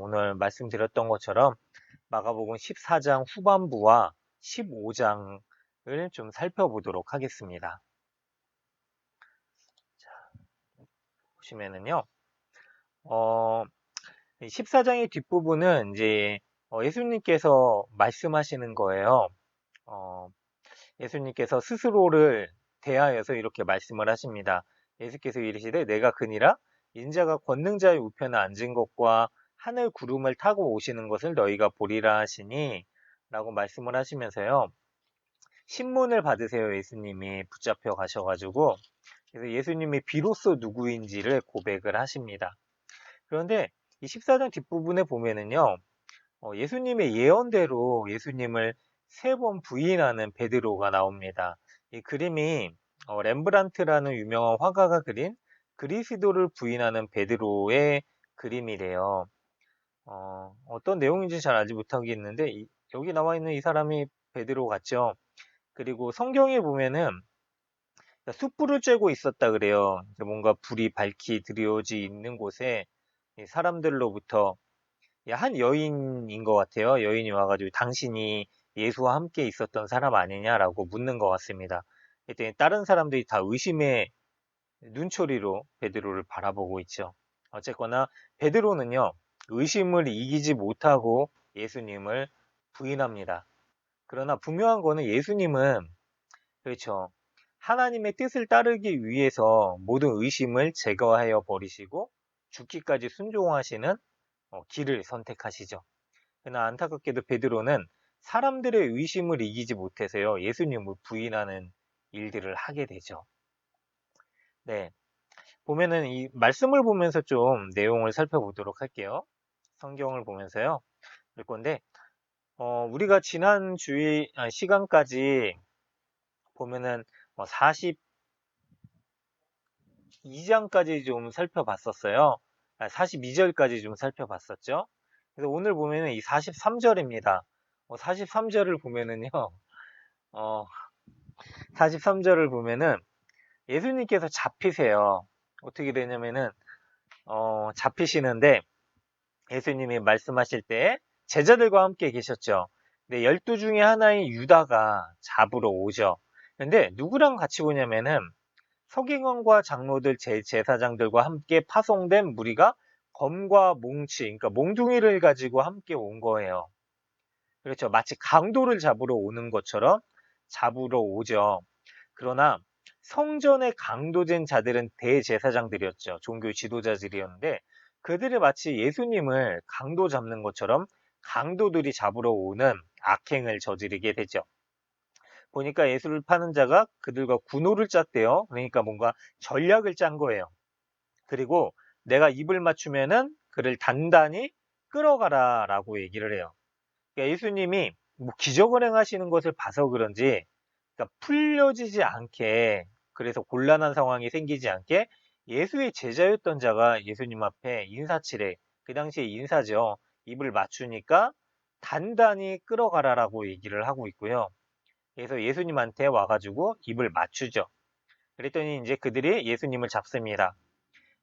오늘 말씀드렸던 것처럼 마가복음 14장 후반부와 15장을 좀 살펴보도록 하겠습니다. 자, 보시면은요, 14장의 뒷부분은 이제 예수님께서 말씀하시는 거예요. 예수님께서 스스로를 대하여서 이렇게 말씀을 하십니다. 예수께서 이르시되 내가 그니라 인자가 권능자의 우편에 앉은 것과 하늘 구름을 타고 오시는 것을 너희가 보리라 하시니 라고 말씀을 하시면서요. 신문을 받으세요. 예수님이 붙잡혀 가셔가지고 그래서 예수님이 비로소 누구인지를 고백을 하십니다. 그런데 이 14장 뒷부분에 보면은요. 예수님의 예언대로 예수님을 3번 부인하는 베드로가 나옵니다. 이 그림이 렘브란트라는 유명한 화가가 그린 그리스도를 부인하는 베드로의 그림이래요. 어떤 내용인지 잘 알지 못하겠는데 여기 나와 있는 이 사람이 베드로 같죠. 그리고 성경에 보면은 숯불을 쬐고 있었다 그래요. 뭔가 불이 밝히 드리워지 있는 곳에 사람들로부터 한 여인인 것 같아요. 여인이 와가지고 당신이 예수와 함께 있었던 사람 아니냐라고 묻는 것 같습니다. 그랬더니 다른 사람들이 다 의심의 눈초리로 베드로를 바라보고 있죠. 어쨌거나 베드로는요. 의심을 이기지 못하고 예수님을 부인합니다. 그러나 분명한 거는 예수님은 그렇죠. 하나님의 뜻을 따르기 위해서 모든 의심을 제거하여 버리시고 죽기까지 순종하시는 길을 선택하시죠. 그러나 안타깝게도 베드로는 사람들의 의심을 이기지 못해서요. 예수님을 부인하는 일들을 하게 되죠. 네. 보면은 이 말씀을 보면서 좀 내용을 살펴보도록 할게요. 성경을 보면서요. 그럴 건데, 우리가 지난 시간까지 보면은 42장까지 좀 살펴봤었어요. 42절까지 좀 살펴봤었죠. 그래서 오늘 보면은 이 43절입니다. 43절을 보면은요, 43절을 보면은 예수님께서 잡히세요. 어떻게 되냐면은, 잡히시는데 예수님이 말씀하실 때 제자들과 함께 계셨죠. 근데 12 중에 하나인 유다가 잡으러 오죠. 근데 누구랑 같이 오냐면은 서기관과 장로들, 제사장들과 함께 파송된 무리가 검과 몽치, 그러니까 몽둥이를 가지고 함께 온 거예요. 그렇죠. 마치 강도를 잡으러 오는 것처럼 잡으러 오죠. 그러나 성전에 강도된 자들은 대제사장들이었죠. 종교 지도자들이었는데 그들이 마치 예수님을 강도 잡는 것처럼 강도들이 잡으러 오는 악행을 저지르게 되죠. 보니까 예수를 파는 자가 그들과 군호를 짰대요. 그러니까 뭔가 전략을 짠 거예요. 그리고 내가 입을 맞추면은 그를 단단히 끌어가라 라고 얘기를 해요. 그러니까 예수님이 뭐 기적을 행하시는 것을 봐서 그런지 그러니까 풀려지지 않게 그래서 곤란한 상황이 생기지 않게 예수의 제자였던 자가 예수님 앞에 인사치레 그 당시에 인사죠. 입을 맞추니까 단단히 끌어가라라고 얘기를 하고 있고요. 그래서 예수님한테 와가지고 입을 맞추죠. 그랬더니 이제 그들이 예수님을 잡습니다.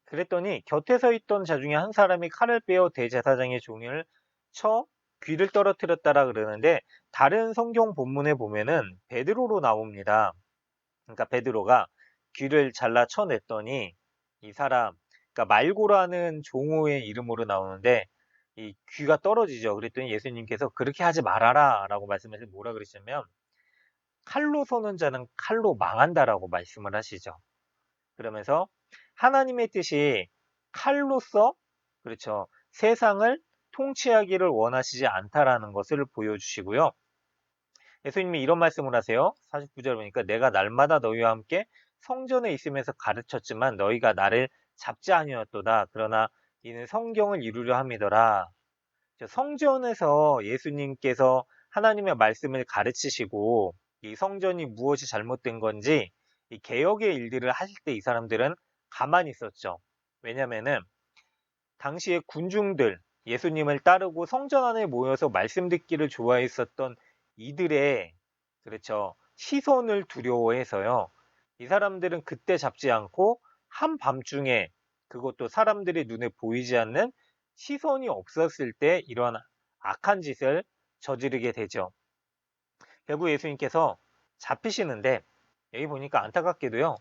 그랬더니 곁에 서 있던 자 중에 한 사람이 칼을 빼어 대제사장의 종을 쳐 귀를 떨어뜨렸다라 그러는데 다른 성경 본문에 보면은 베드로로 나옵니다. 그러니까 베드로가 귀를 잘라 쳐냈더니 이 사람, 그러니까 말고라는 종호의 이름으로 나오는데 이 귀가 떨어지죠. 그랬더니 예수님께서 그렇게 하지 말아라 라고 말씀하셔서 뭐라 그러시냐면 칼로 쏘는 자는 칼로 망한다라고 말씀을 하시죠. 그러면서 하나님의 뜻이 칼로서 그렇죠. 세상을 통치하기를 원하시지 않다라는 것을 보여주시고요. 예수님이 이런 말씀을 하세요. 49절 보니까 내가 날마다 너희와 함께 성전에 있으면서 가르쳤지만 너희가 나를 잡지 아니었도다. 그러나 이는 성경을 이루려 함이더라. 성전에서 예수님께서 하나님의 말씀을 가르치시고 이 성전이 무엇이 잘못된 건지 이 개혁의 일들을 하실 때 이 사람들은 가만히 있었죠. 왜냐면은 당시에 군중들 예수님을 따르고 성전 안에 모여서 말씀 듣기를 좋아했었던 이들의 그렇죠. 시선을 두려워해서요. 이 사람들은 그때 잡지 않고 한밤중에 그것도 사람들의 눈에 보이지 않는 시선이 없었을 때 이런 악한 짓을 저지르게 되죠. 결국 예수님께서 잡히시는데 여기 보니까 안타깝게도요.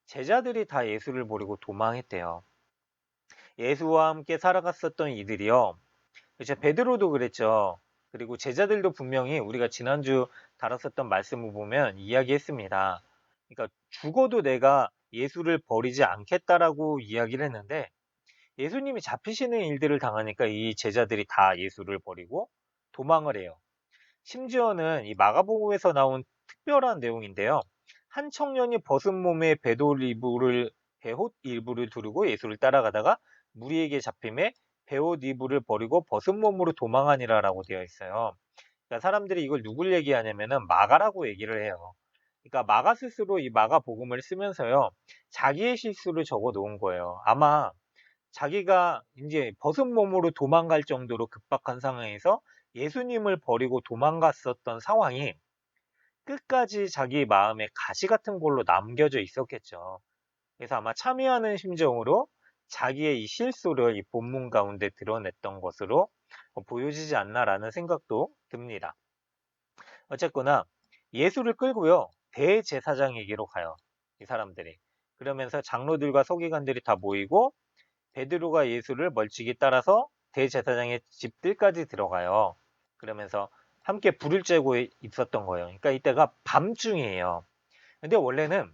제자들이 다 예수를 버리고 도망했대요. 예수와 함께 살아갔었던 이들이요. 그렇죠. 베드로도 그랬죠. 그리고 제자들도 분명히 우리가 지난주 다뤘었던 말씀을 보면 이야기했습니다. 그러니까 죽어도 내가 예수를 버리지 않겠다라고 이야기를 했는데 예수님이 잡히시는 일들을 당하니까 이 제자들이 다 예수를 버리고 도망을 해요. 심지어는 이 마가복음에서 나온 특별한 내용인데요. 한 청년이 벗은 몸에 베옷 일부를 두르고 예수를 따라가다가 무리에게 잡힘에 베옷 이불을 버리고 벗은 몸으로 도망하니라라고 되어 있어요. 그러니까 사람들이 이걸 누굴 얘기하냐면은 마가라고 얘기를 해요. 그러니까 마가 스스로 이 마가복음을 쓰면서요. 자기의 실수를 적어 놓은 거예요. 아마 자기가 이제 벗은 몸으로 도망갈 정도로 급박한 상황에서 예수님을 버리고 도망갔었던 상황이 끝까지 자기 마음에 가시 같은 걸로 남겨져 있었겠죠. 그래서 아마 참여하는 심정으로 자기의 이 실수를 이 본문 가운데 드러냈던 것으로 보여지지 않나라는 생각도 듭니다. 어쨌거나 예수를 끌고요. 대제사장에게로 가요. 이 사람들이. 그러면서 장로들과 서기관들이 다 모이고 베드로가 예수를 멀찍이 따라서 대제사장의 집들까지 들어가요. 그러면서 함께 불을 쬐고 있었던 거예요. 그러니까 이때가 밤중이에요. 근데 원래는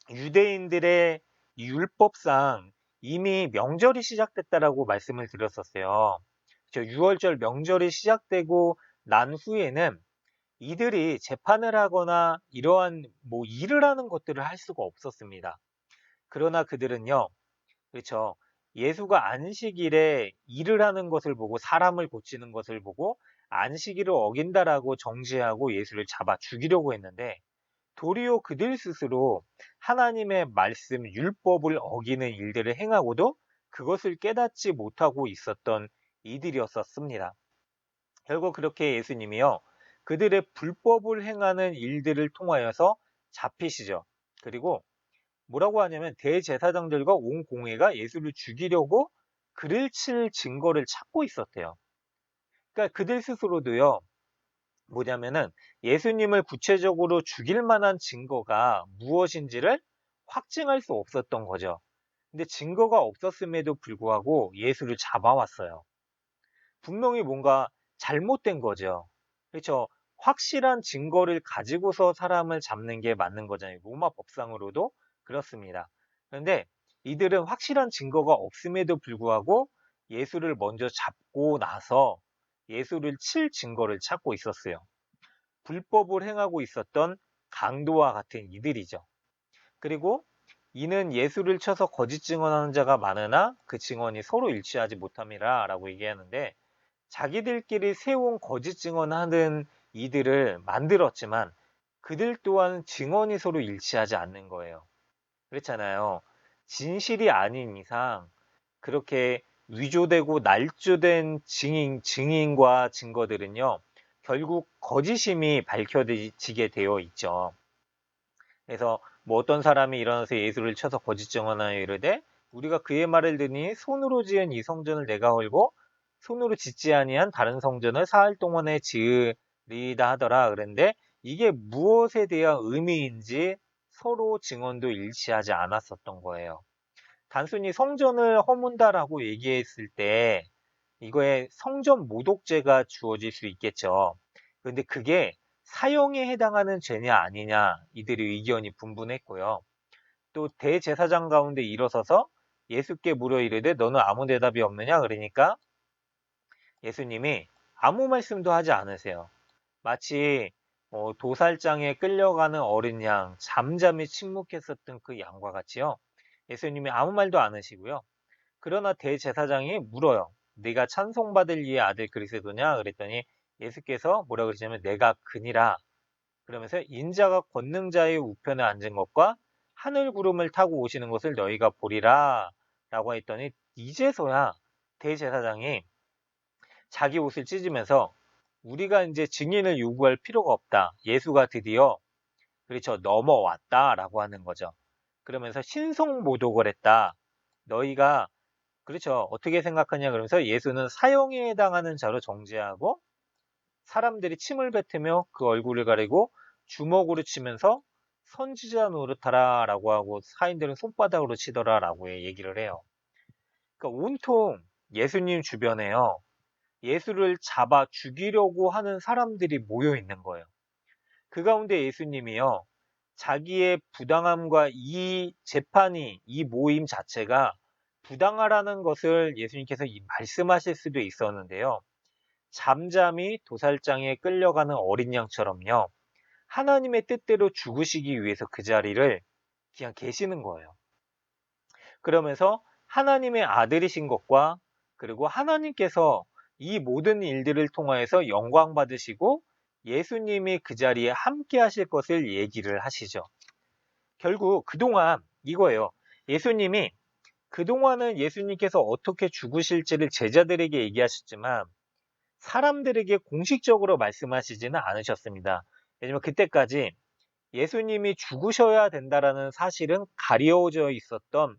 유대인들의 율법상 이미 명절이 시작됐다라고 말씀을 드렸었어요. 저 6월절 명절이 시작되고 난 후에는 이들이 재판을 하거나 이러한 뭐 일을 하는 것들을 할 수가 없었습니다. 그러나 그들은요, 그렇죠. 예수가 안식일에 일을 하는 것을 보고 사람을 고치는 것을 보고 안식일을 어긴다라고 정죄하고 예수를 잡아 죽이려고 했는데 도리어 그들 스스로 하나님의 말씀, 율법을 어기는 일들을 행하고도 그것을 깨닫지 못하고 있었던 이들이었었습니다. 결국 그렇게 예수님이요. 그들의 불법을 행하는 일들을 통하여서 잡히시죠. 그리고 뭐라고 하냐면 대제사장들과 온 공회가 예수를 죽이려고 그를 칠 증거를 찾고 있었대요. 그러니까 그들 스스로도요. 뭐냐면은 예수님을 구체적으로 죽일 만한 증거가 무엇인지를 확증할 수 없었던 거죠. 근데 증거가 없었음에도 불구하고 예수를 잡아왔어요. 분명히 뭔가 잘못된 거죠. 그렇죠? 확실한 증거를 가지고서 사람을 잡는 게 맞는 거잖아요. 로마 법상으로도 그렇습니다. 그런데 이들은 확실한 증거가 없음에도 불구하고 예수를 먼저 잡고 나서 예수를 칠 증거를 찾고 있었어요. 불법을 행하고 있었던 강도와 같은 이들이죠. 그리고 이는 예수를 쳐서 거짓 증언하는 자가 많으나 그 증언이 서로 일치하지 못함이라 라고 얘기하는데 자기들끼리 세운 거짓 증언하는 이들을 만들었지만 그들 또한 증언이 서로 일치하지 않는 거예요. 그렇잖아요. 진실이 아닌 이상 그렇게 위조되고 날조된 증인과 증거들은요, 결국 거짓임이 밝혀지게 되어 있죠. 그래서 뭐 어떤 사람이 일어나서 예수를 쳐서 거짓 증언하여 이르되 우리가 그의 말을 듣니 손으로 지은 이 성전을 내가 헐고 손으로 짓지 아니한 다른 성전을 사흘 동안에 지으리다 하더라. 그런데 이게 무엇에 대한 의미인지 서로 증언도 일치하지 않았었던 거예요. 단순히 성전을 허문다라고 얘기했을 때 이거에 성전 모독죄가 주어질 수 있겠죠. 그런데 그게 사형에 해당하는 죄냐 아니냐 이들의 의견이 분분했고요. 또 대제사장 가운데 일어서서 예수께 물어 이르되 너는 아무 대답이 없느냐 그러니까 예수님이 아무 말씀도 하지 않으세요. 마치 도살장에 끌려가는 어린 양 잠잠히 침묵했었던 그 양과 같이요. 예수님이 아무 말도 안 하시고요. 그러나 대제사장이 물어요. 네가 찬송받을 이의 아들 그리스도냐? 그랬더니 예수께서 뭐라 그러시냐면 내가 그니라. 그러면서 인자가 권능자의 우편에 앉은 것과 하늘 구름을 타고 오시는 것을 너희가 보리라. 라고 했더니 이제서야 대제사장이 자기 옷을 찢으면서 우리가 이제 증인을 요구할 필요가 없다. 예수가 드디어 그렇죠. 넘어왔다라고 하는 거죠. 그러면서 신성 모독을 했다. 너희가 그렇죠. 어떻게 생각하냐 그러면서 예수는 사형에 해당하는 자로 정죄하고 사람들이 침을 뱉으며 그 얼굴을 가리고 주먹으로 치면서 선지자 노릇하라 라고 하고 사인들은 손바닥으로 치더라 라고 얘기를 해요. 그러니까 온통 예수님 주변에요. 예수를 잡아 죽이려고 하는 사람들이 모여 있는 거예요. 그 가운데 예수님이요. 자기의 부당함과 이 재판이, 이 모임 자체가 부당하라는 것을 예수님께서 말씀하실 수도 있었는데요. 잠잠히 도살장에 끌려가는 어린 양처럼요. 하나님의 뜻대로 죽으시기 위해서 그 자리를 그냥 계시는 거예요. 그러면서 하나님의 아들이신 것과 그리고 하나님께서 이 모든 일들을 통하여서 영광 받으시고 예수님이 그 자리에 함께 하실 것을 얘기를 하시죠. 결국 그동안 이거예요. 예수님이 그동안은 예수님께서 어떻게 죽으실지를 제자들에게 얘기하셨지만 사람들에게 공식적으로 말씀하시지는 않으셨습니다. 왜냐면 그때까지 예수님이 죽으셔야 된다라는 사실은 가려져 있었던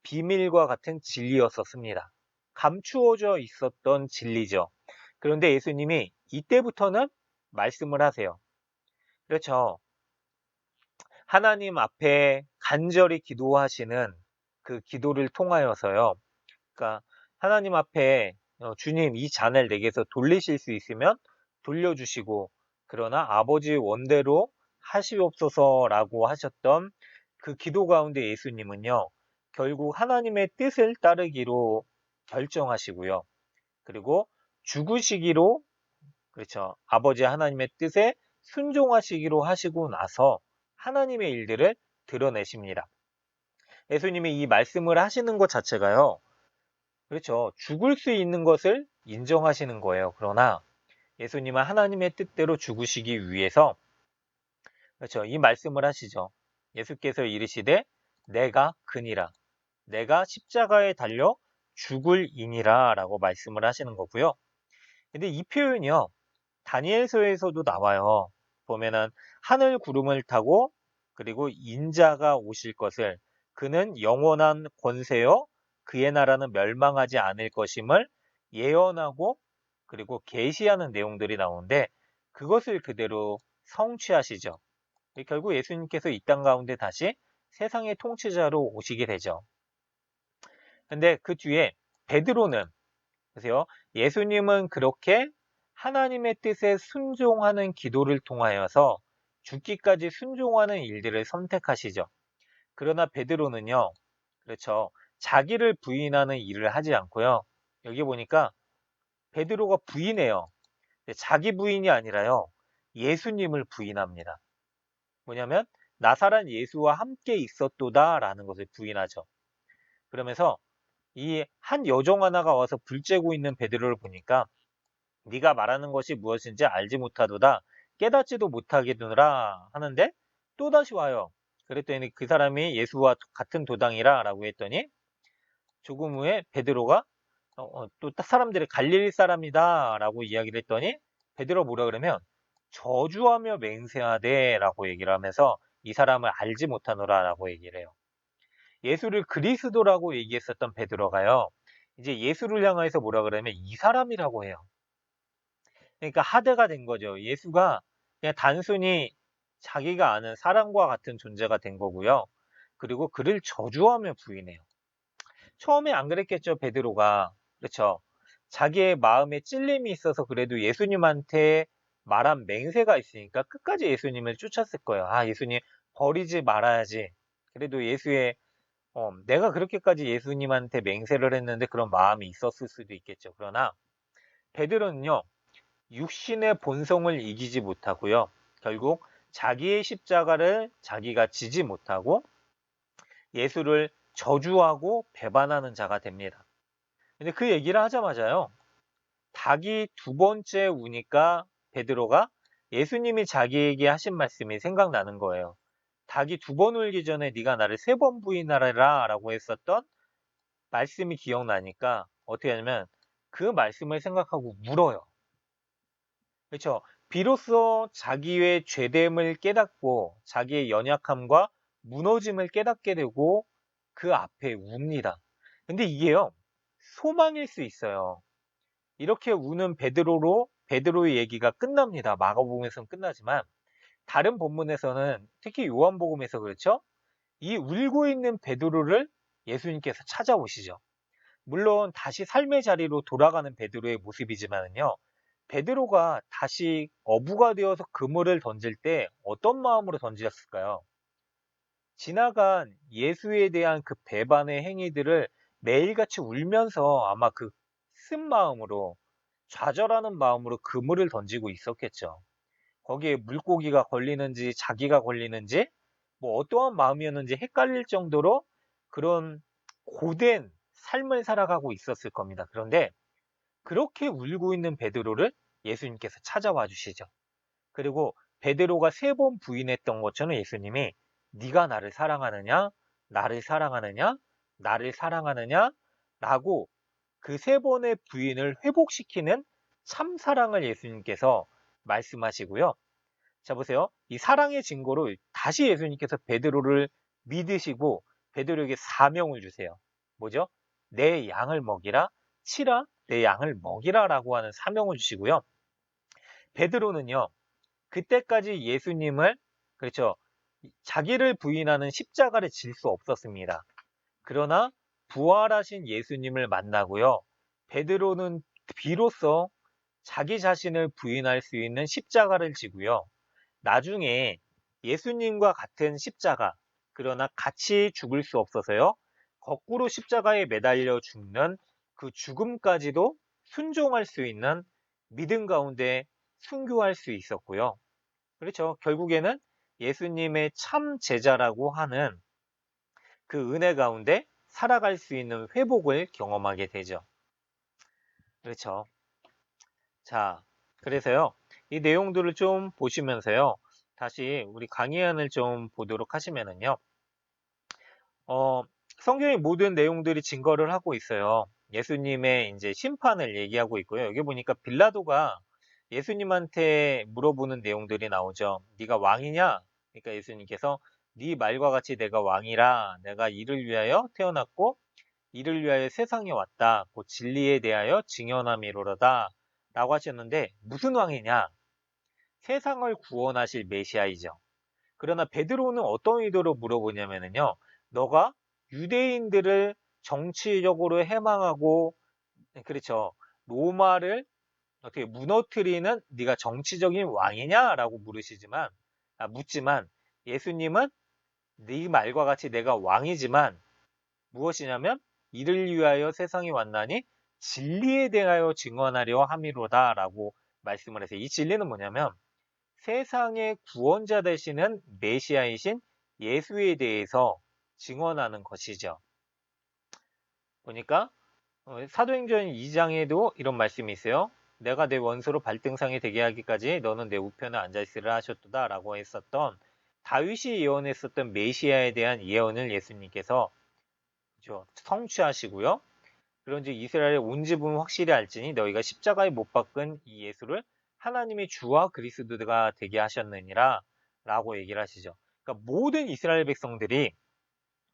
비밀과 같은 진리였었습니다. 감추어져 있었던 진리죠. 그런데 예수님이 이때부터는 말씀을 하세요. 그렇죠. 하나님 앞에 간절히 기도하시는 그 기도를 통하여서요. 그러니까 하나님 앞에 주님 이 잔을 내게서 돌리실 수 있으면 돌려주시고 그러나 아버지 원대로 하시옵소서라고 하셨던 그 기도 가운데 예수님은요. 결국 하나님의 뜻을 따르기로 결정하시고요. 그리고 죽으시기로 그렇죠. 아버지 하나님의 뜻에 순종하시기로 하시고 나서 하나님의 일들을 드러내십니다. 예수님이 이 말씀을 하시는 것 자체가요. 그렇죠. 죽을 수 있는 것을 인정하시는 거예요. 그러나 예수님은 하나님의 뜻대로 죽으시기 위해서 그렇죠. 이 말씀을 하시죠. 예수께서 이르시되 내가 그니라. 내가 십자가에 달려 죽을 이니라 라고 말씀을 하시는 거고요. 근데 이 표현이요. 다니엘서에서도 나와요. 보면은 하늘 구름을 타고 그리고 인자가 오실 것을 그는 영원한 권세요 그의 나라는 멸망하지 않을 것임을 예언하고 그리고 계시하는 내용들이 나오는데 그것을 그대로 성취하시죠. 결국 예수님께서 이 땅 가운데 다시 세상의 통치자로 오시게 되죠. 근데 그 뒤에 베드로는 보세요. 예수님은 그렇게 하나님의 뜻에 순종하는 기도를 통하여서 죽기까지 순종하는 일들을 선택하시죠. 그러나 베드로는요. 그렇죠. 자기를 부인하는 일을 하지 않고요. 여기 보니까 베드로가 부인해요. 자기 부인이 아니라요. 예수님을 부인합니다. 뭐냐면 나사렛 예수와 함께 있었도다 라는 것을 부인하죠. 그러면서 이 한 여종 하나가 와서 불 쬐고 있는 베드로를 보니까 네가 말하는 것이 무엇인지 알지 못하도다 깨닫지도 못하겠느라 하는데 또다시 와요. 그랬더니 그 사람이 예수와 같은 도당이라 라고 했더니 조금 후에 베드로가 또 사람들이 갈릴리 사람이다 라고 이야기를 했더니 베드로 뭐라 그러면 저주하며 맹세하되 라고 얘기를 하면서 이 사람을 알지 못하노라 라고 얘기를 해요. 예수를 그리스도라고 얘기했었던 베드로가요. 이제 예수를 향해서 뭐라 그러면 이 사람이라고 해요. 그러니까 하대가 된 거죠. 예수가 그냥 단순히 자기가 아는 사람과 같은 존재가 된 거고요. 그리고 그를 저주하며 부인해요. 처음에 안 그랬겠죠, 베드로가. 그렇죠. 자기의 마음에 찔림이 있어서 그래도 예수님한테 말한 맹세가 있으니까 끝까지 예수님을 쫓았을 거예요. 아, 예수님 버리지 말아야지. 그래도 내가 그렇게까지 예수님한테 맹세를 했는데 그런 마음이 있었을 수도 있겠죠. 그러나 베드로는요, 육신의 본성을 이기지 못하고요. 결국 자기의 십자가를 자기가 지지 못하고 예수를 저주하고 배반하는 자가 됩니다. 근데 그 얘기를 하자마자요. 닭이 두 번째 우니까 베드로가 예수님이 자기에게 하신 말씀이 생각나는 거예요. 닭이 두 번 울기 전에 네가 나를 세 번 부인하라 라고 했었던 말씀이 기억나니까 어떻게 하냐면 그 말씀을 생각하고 울어요. 그렇죠. 비로소 자기의 죄됨을 깨닫고 자기의 연약함과 무너짐을 깨닫게 되고 그 앞에 웁니다. 근데 이게요. 소망일 수 있어요. 이렇게 우는 베드로의 얘기가 끝납니다. 마가복음에서는 끝나지만 다른 본문에서는 특히 요한복음에서 그렇죠? 이 울고 있는 베드로를 예수님께서 찾아오시죠. 물론 다시 삶의 자리로 돌아가는 베드로의 모습이지만요. 베드로가 다시 어부가 되어서 그물을 던질 때 어떤 마음으로 던졌을까요? 지나간 예수에 대한 그 배반의 행위들을 매일같이 울면서 아마 그 쓴 마음으로 좌절하는 마음으로 그물을 던지고 있었겠죠. 거기에 물고기가 걸리는지 자기가 걸리는지 뭐 어떠한 마음이었는지 헷갈릴 정도로 그런 고된 삶을 살아가고 있었을 겁니다. 그런데 그렇게 울고 있는 베드로를 예수님께서 찾아와 주시죠. 그리고 베드로가 3번 부인했던 것처럼 예수님이 네가 나를 사랑하느냐? 나를 사랑하느냐? 나를 사랑하느냐? 라고 그 3번의 부인을 회복시키는 참 사랑을 예수님께서 말씀하시고요. 자 보세요. 이 사랑의 증거로 다시 예수님께서 베드로를 믿으시고 베드로에게 사명을 주세요. 뭐죠? 내 양을 먹이라, 치라, 내 양을 먹이라라고 하는 사명을 주시고요. 베드로는요. 그때까지 예수님을 그렇죠. 자기를 부인하는 십자가를 질 수 없었습니다. 그러나 부활하신 예수님을 만나고요. 베드로는 비로소 자기 자신을 부인할 수 있는 십자가를 지고요. 나중에 예수님과 같은 십자가, 그러나 같이 죽을 수 없어서요. 거꾸로 십자가에 매달려 죽는 그 죽음까지도 순종할 수 있는 믿음 가운데 순교할 수 있었고요. 그렇죠. 결국에는 예수님의 참 제자라고 하는 그 은혜 가운데 살아갈 수 있는 회복을 경험하게 되죠. 그렇죠. 자, 그래서요. 이 내용들을 좀 보시면서요. 다시 우리 강의안을 좀 보도록 하시면은요. 어, 성경의 모든 내용들이 증거를 하고 있어요. 예수님의 이제 심판을 얘기하고 있고요. 여기 보니까 빌라도가 예수님한테 물어보는 내용들이 나오죠. 네가 왕이냐? 그러니까 예수님께서 네 말과 같이 내가 왕이라 내가 이를 위하여 태어났고 이를 위하여 세상에 왔다. 곧 진리에 대하여 증언함이로다. 라고 하셨는데 무슨 왕이냐? 세상을 구원하실 메시아이죠. 그러나 베드로는 어떤 의도로 물어보냐면요. 너가 유대인들을 정치적으로 해망하고 그렇죠. 로마를 어떻게 무너뜨리는 네가 정치적인 왕이냐라고 묻지만 예수님은 네 말과 같이 내가 왕이지만 무엇이냐면 이를 위하여 세상에 왔나니 진리에 대하여 증언하려 함이로다라고 말씀을 해서 이 진리는 뭐냐면 세상의 구원자 되시는 메시아이신 예수에 대해서 증언하는 것이죠. 보니까 사도행전 2장에도 이런 말씀이 있어요. 내가 내 원수로 발등상에 되게 하기까지 너는 내 우편에 앉아있으라 하셨도다 라고 했었던 다윗이 예언했었던 메시아에 대한 예언을 예수님께서 성취하시고요. 그런즉 이스라엘의 온 집은 확실히 알지니 너희가 십자가에 못 박은 이 예수를 하나님의 주와 그리스도가 되게 하셨느니라 라고 얘기를 하시죠. 그러니까 모든 이스라엘 백성들이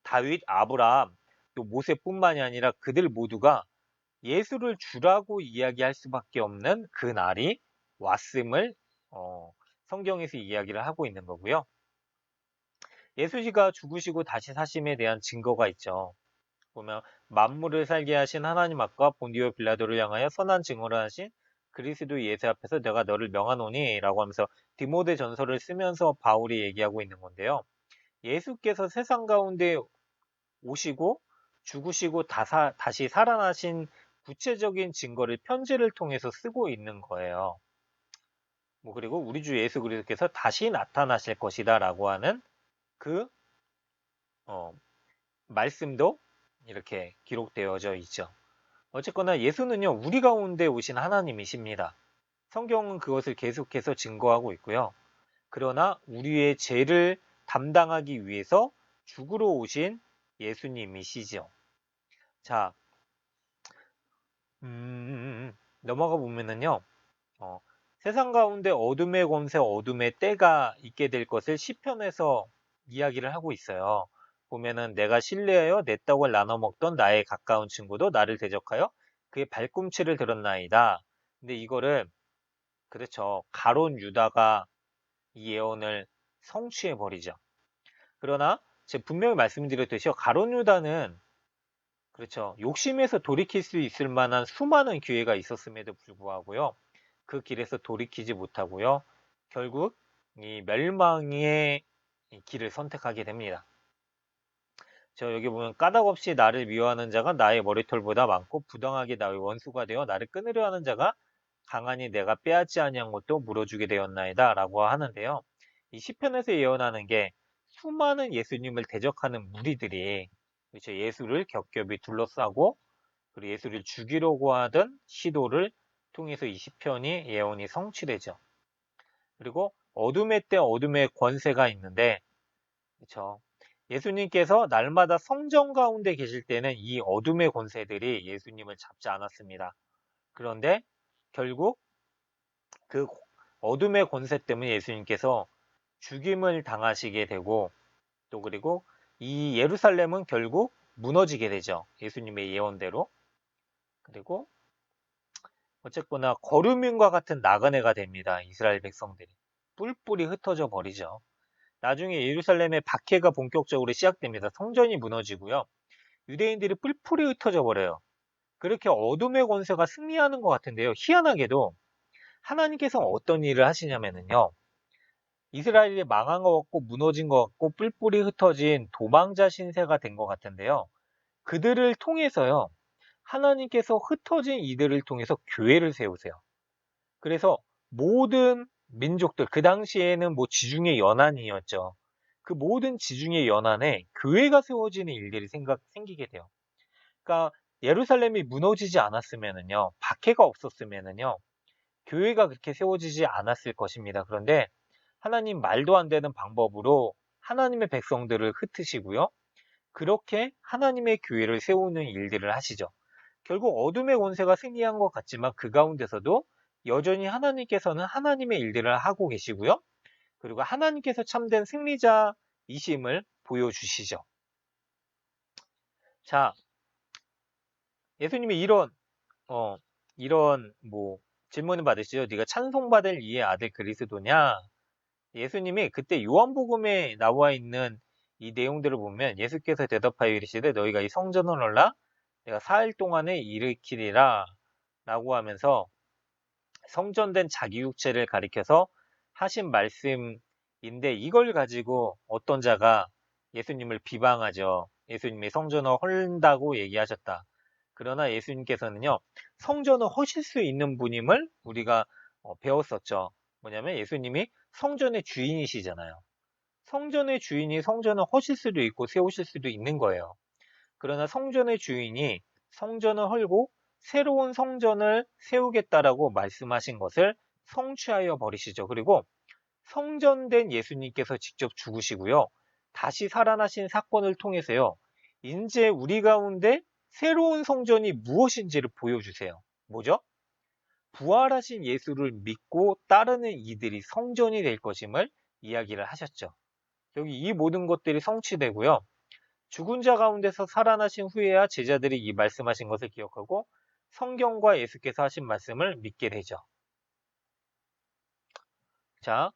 다윗, 아브라함, 또 모세뿐만이 아니라 그들 모두가 예수를 주라고 이야기할 수밖에 없는 그 날이 왔음을 성경에서 이야기를 하고 있는 거고요. 예수가 죽으시고 다시 사심에 대한 증거가 있죠. 보면 만물을 살게 하신 하나님 앞과 본디오 빌라도를 향하여 선한 증언을 하신 그리스도 예수 앞에서 내가 너를 명하노니 라고 하면서 디모데 전서를 쓰면서 바울이 얘기하고 있는 건데요. 예수께서 세상 가운데 오시고 죽으시고 다시 살아나신 구체적인 증거를 편지를 통해서 쓰고 있는 거예요. 그리고 우리 주 예수 그리스도께서 다시 나타나실 것이다 라고 하는 그 말씀도 이렇게 기록되어져 있죠. 어쨌거나 예수는요, 우리 가운데 오신 하나님이십니다. 성경은 그것을 계속해서 증거하고 있고요. 그러나 우리의 죄를 담당하기 위해서 죽으러 오신 예수님이시죠. 자, 넘어가 보면은요, 세상 가운데 어둠의 권세, 어둠의 때가 있게 될 것을 시편에서 이야기를 하고 있어요. 보면은 내가 신뢰하여 내 떡을 나눠 먹던 나의 가까운 친구도 나를 대적하여 그의 발꿈치를 들었나이다. 근데 이거를 그렇죠. 가론 유다가 이 예언을 성취해 버리죠. 그러나 제가 분명히 말씀드렸듯이 가론 유다는 그렇죠. 욕심에서 돌이킬 수 있을 만한 수많은 기회가 있었음에도 불구하고요. 그 길에서 돌이키지 못하고요. 결국 이 멸망의 이 길을 선택하게 됩니다. 저 여기 보면 까닭없이 나를 미워하는 자가 나의 머리털보다 많고 부당하게 나의 원수가 되어 나를 끊으려 하는 자가 강하니 내가 빼앗지 아니한 것도 물어주게 되었나이다 라고 하는데요. 이 시편에서 예언하는 게 수많은 예수님을 대적하는 무리들이 그렇죠. 예수를 겹겹이 둘러싸고 그리고 예수를 죽이려고 하던 시도를 통해서 이 시편이 예언이 성취되죠. 그리고 어둠의 때 어둠의 권세가 있는데 그렇죠. 예수님께서 날마다 성전 가운데 계실 때는 이 어둠의 권세들이 예수님을 잡지 않았습니다. 그런데 결국 그 어둠의 권세 때문에 예수님께서 죽임을 당하시게 되고 또 그리고 이 예루살렘은 결국 무너지게 되죠. 예수님의 예언대로. 그리고 어쨌거나 거류민과 같은 나그네가 됩니다. 이스라엘 백성들이. 뿔뿔이 흩어져 버리죠. 나중에 예루살렘의 박해가 본격적으로 시작됩니다. 성전이 무너지고요. 유대인들이 뿔뿔이 흩어져 버려요. 그렇게 어둠의 권세가 승리하는 것 같은데요. 희한하게도 하나님께서 어떤 일을 하시냐면요. 이스라엘이 망한 것 같고 무너진 것 같고 뿔뿔이 흩어진 도망자 신세가 된 것 같은데요. 그들을 통해서요. 하나님께서 흩어진 이들을 통해서 교회를 세우세요. 그래서 모든 민족들, 그 당시에는 뭐 지중해 연안이었죠. 그 모든 지중해 연안에 교회가 세워지는 일들이 생기게 돼요. 그러니까 예루살렘이 무너지지 않았으면은요, 박해가 없었으면은요, 교회가 그렇게 세워지지 않았을 것입니다. 그런데 하나님 말도 안 되는 방법으로 하나님의 백성들을 흩으시고요. 그렇게 하나님의 교회를 세우는 일들을 하시죠. 결국 어둠의 권세가 승리한 것 같지만 그 가운데서도 여전히 하나님께서는 하나님의 일들을 하고 계시고요. 그리고 하나님께서 참된 승리자이심을 보여주시죠. 자, 예수님이 어, 이런 질문을 받으시죠. 네가 찬송받을 이의 아들 그리스도냐? 예수님이 그때 요한복음에 나와 있는 이 내용들을 보면 예수께서 대답하여 이르시되 너희가 이 성전을 올라 내가 4일 동안에 일으키리라 라고 하면서 성전된 자기 육체를 가리켜서 하신 말씀인데 이걸 가지고 어떤 자가 예수님을 비방하죠. 예수님이 성전을 헐다고 얘기하셨다. 그러나 예수님께서는요, 성전을 허실 수 있는 분임을 우리가 배웠었죠. 뭐냐면 예수님이 성전의 주인이시잖아요. 성전의 주인이 성전을 허실 수도 있고 세우실 수도 있는 거예요. 그러나 성전의 주인이 성전을 헐고 새로운 성전을 세우겠다라고 말씀하신 것을 성취하여 버리시죠. 그리고 성전된 예수님께서 직접 죽으시고요. 다시 살아나신 사건을 통해서요. 이제 우리 가운데 새로운 성전이 무엇인지를 보여주세요. 뭐죠? 부활하신 예수를 믿고 따르는 이들이 성전이 될 것임을 이야기를 하셨죠. 여기 이 모든 것들이 성취되고요. 죽은 자 가운데서 살아나신 후에야 제자들이 이 말씀하신 것을 기억하고 성경과 예수께서 하신 말씀을 믿게 되죠. 자,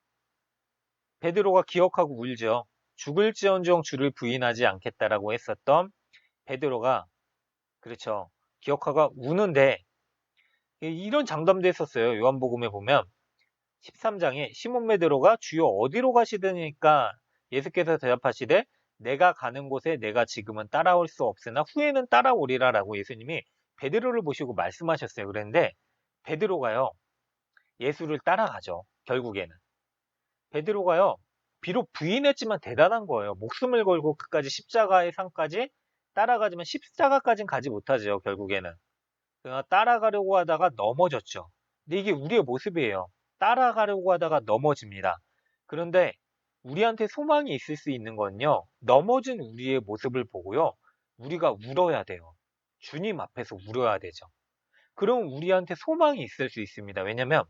베드로가 기억하고 울죠. 죽을지언정 주를 부인하지 않겠다라고 했었던 베드로가 그렇죠. 기억하고 우는데 이런 장담도 했었어요. 요한복음에 보면 13장에 시몬 베드로가 주여 어디로 가시더니까 예수께서 대답하시되 내가 가는 곳에 내가 지금은 따라올 수 없으나 후에는 따라오리라라고 예수님이 베드로를 보시고 말씀하셨어요. 그런데 베드로가요. 예수를 따라가죠. 결국에는. 베드로가요. 비록 부인했지만 대단한 거예요. 목숨을 걸고 끝까지 십자가의 상까지 따라가지만 십자가까지는 가지 못하죠. 결국에는. 그러나 따라가려고 하다가 넘어졌죠. 근데 이게 우리의 모습이에요. 따라가려고 하다가 넘어집니다. 그런데 우리한테 소망이 있을 수 있는 건요. 넘어진 우리의 모습을 보고요. 우리가 울어야 돼요. 주님 앞에서 울어야 되죠. 그럼 우리한테 소망이 있을 수 있습니다. 왜냐면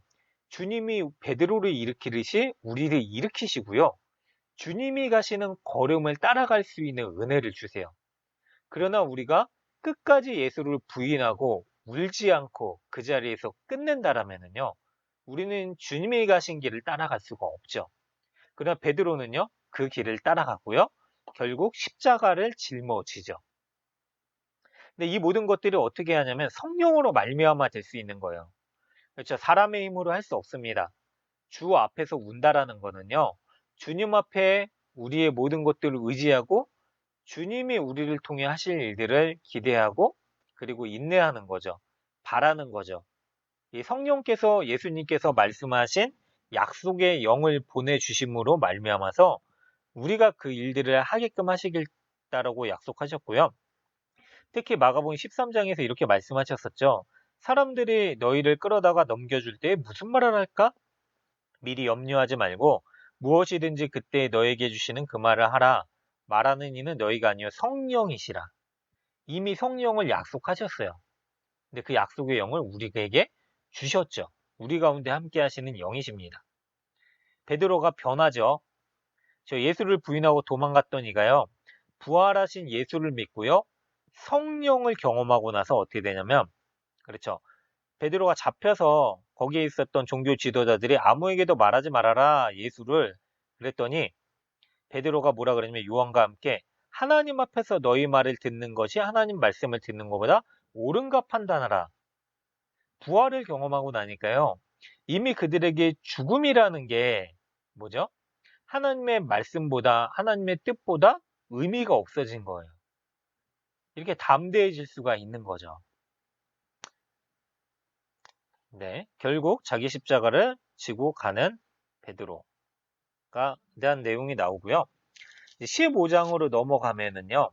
주님이 베드로를 일으키듯이 우리를 일으키시고요. 주님이 가시는 걸음을 따라갈 수 있는 은혜를 주세요. 그러나 우리가 끝까지 예수를 부인하고 울지 않고 그 자리에서 끝낸다라면요, 우리는 주님이 가신 길을 따라갈 수가 없죠. 그러나 베드로는요, 그 길을 따라갔고요, 결국 십자가를 짊어지죠. 근데 이 모든 것들이 어떻게 하냐면 성령으로 말미암아 될 수 있는 거예요. 그렇죠. 사람의 힘으로 할 수 없습니다. 주 앞에서 운다라는 거는요, 주님 앞에 우리의 모든 것들을 의지하고 주님이 우리를 통해 하실 일들을 기대하고 그리고 인내하는 거죠. 바라는 거죠. 이 성령께서 예수님께서 말씀하신 약속의 영을 보내주심으로 말미암아서 우리가 그 일들을 하게끔 하시겠다라고 약속하셨고요. 특히 마가복음 13장에서 이렇게 말씀하셨었죠. 사람들이 너희를 끌어다가 넘겨줄 때 무슨 말을 할까? 미리 염려하지 말고 무엇이든지 그때 너에게 주시는 그 말을 하라. 말하는 이는 너희가 아니요 성령이시라. 이미 성령을 약속하셨어요. 근데 그 약속의 영을 우리에게 주셨죠. 우리 가운데 함께 하시는 영이십니다. 베드로가 변하죠. 저 예수를 부인하고 도망갔던 이가요. 부활하신 예수를 믿고요. 성령을 경험하고 나서 어떻게 되냐면, 그렇죠. 베드로가 잡혀서 거기에 있었던 종교 지도자들이 아무에게도 말하지 말아라 예수를 그랬더니 베드로가 뭐라 그러냐면 요한과 함께 하나님 앞에서 너희 말을 듣는 것이 하나님 말씀을 듣는 것보다 옳은가 판단하라. 부활을 경험하고 나니까요. 이미 그들에게 죽음이라는 게 뭐죠? 하나님의 말씀보다 하나님의 뜻보다 의미가 없어진 거예요. 이렇게 담대해질 수가 있는 거죠. 네, 결국 자기 십자가를 지고 가는 베드로가 대한 내용이 나오고요. 15장으로 넘어가면은요.